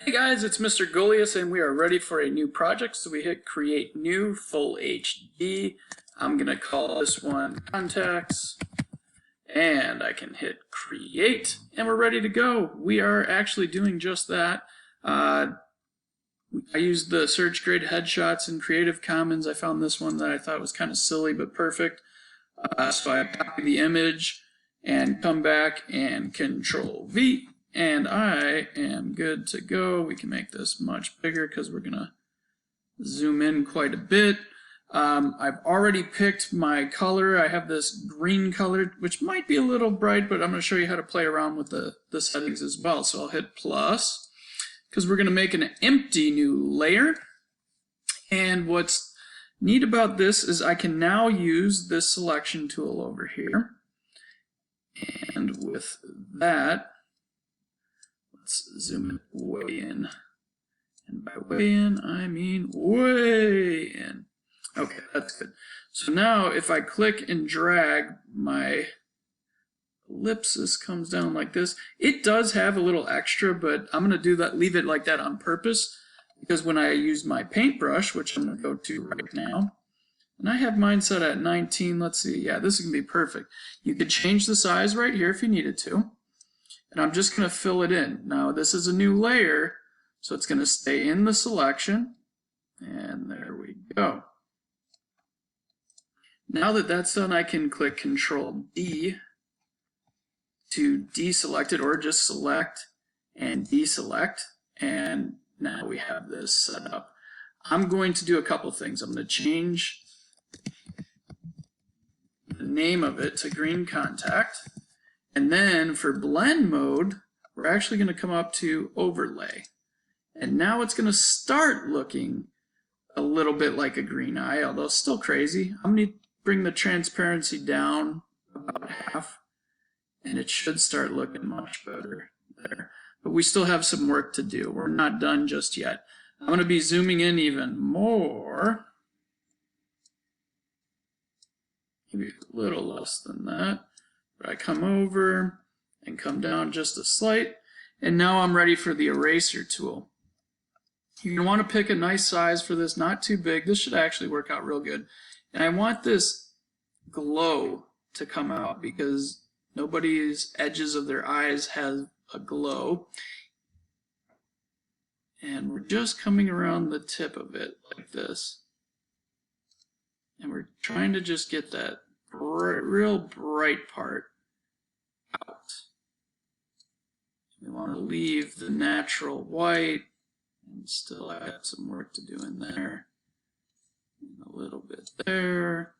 Hey guys, it's Mr. Goliath and we are ready for a new project. So we hit create new full HD. I'm going to call this one contacts and I can hit create and we're ready to go. We are actually doing just that. I used the search grade headshots in Creative Commons. I found this one that I thought was kind of silly but perfect. So I copy the image and come back and Control V. And I am good to go. We can make this much bigger because we're going to zoom in quite a bit. I've already picked my color. I have this green color, which might be a little bright, but I'm going to show you how to play around with the settings as well. So I'll hit plus because we're going to make an empty new layer. And what's neat about this is I can now use this selection tool over here. And with that, let's zoom it way in. And by way in, I mean way in. Okay, that's good. So now if I click and drag, my ellipsis comes down like this. It does have a little extra, but I'm going to do that, leave it like that on purpose, because when I use my paintbrush, which I'm going to go to right now, and I have mine set at 19, let's see, yeah, this is going to be perfect. You could change the size right here if you needed to. And I'm just going to fill it in. Now this is a new layer, so it's going to stay in the selection. And there we go. Now that that's done, I can click Control D to deselect it, or just select and deselect. And now we have this set up. I'm going to do a couple things. I'm going to change the name of it to Green Contact. And then for blend mode, we're actually going to come up to overlay. And now it's going to start looking a little bit like a green eye, although still crazy. I'm going to bring the transparency down about half, and it should start looking much better there. But we still have some work to do. We're not done just yet. I'm going to be zooming in even more. Maybe a little less than that. But I come over and come down just a slight, and now I'm ready for the eraser tool. You want to pick a nice size for this, not too big. This should actually work out real good. And I want this glow to come out because nobody's edges of their eyes has a glow. And we're just coming around the tip of it like this. And we're trying to just get that real bright part out. We want to leave the natural white and still have some work to do in there. And a little bit there,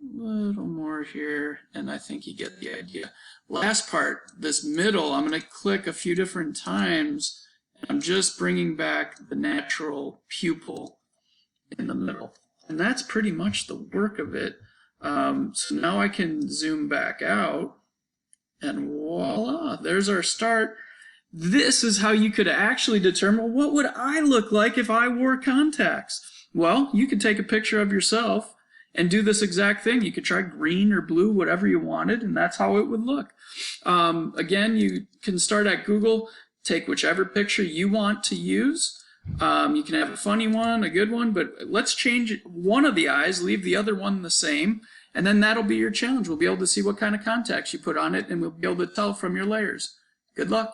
a little more here, and I think you get the idea. Last part, this middle, I'm going to click a few different times, and I'm just bringing back the natural pupil in the middle. And that's pretty much the work of it. So now I can zoom back out, and voila, there's our start. This is how you could actually determine what would I look like if I wore contacts. Well, you could take a picture of yourself and do this exact thing. You could try green or blue, whatever you wanted, and that's how it would look. Again, you can start at Google, take whichever picture you want to use. You can have a funny one, a good one, but let's change one of the eyes, leave the other one the same, and then that'll be your challenge. We'll be able to see what kind of contacts you put on it, and we'll be able to tell from your layers. Good luck.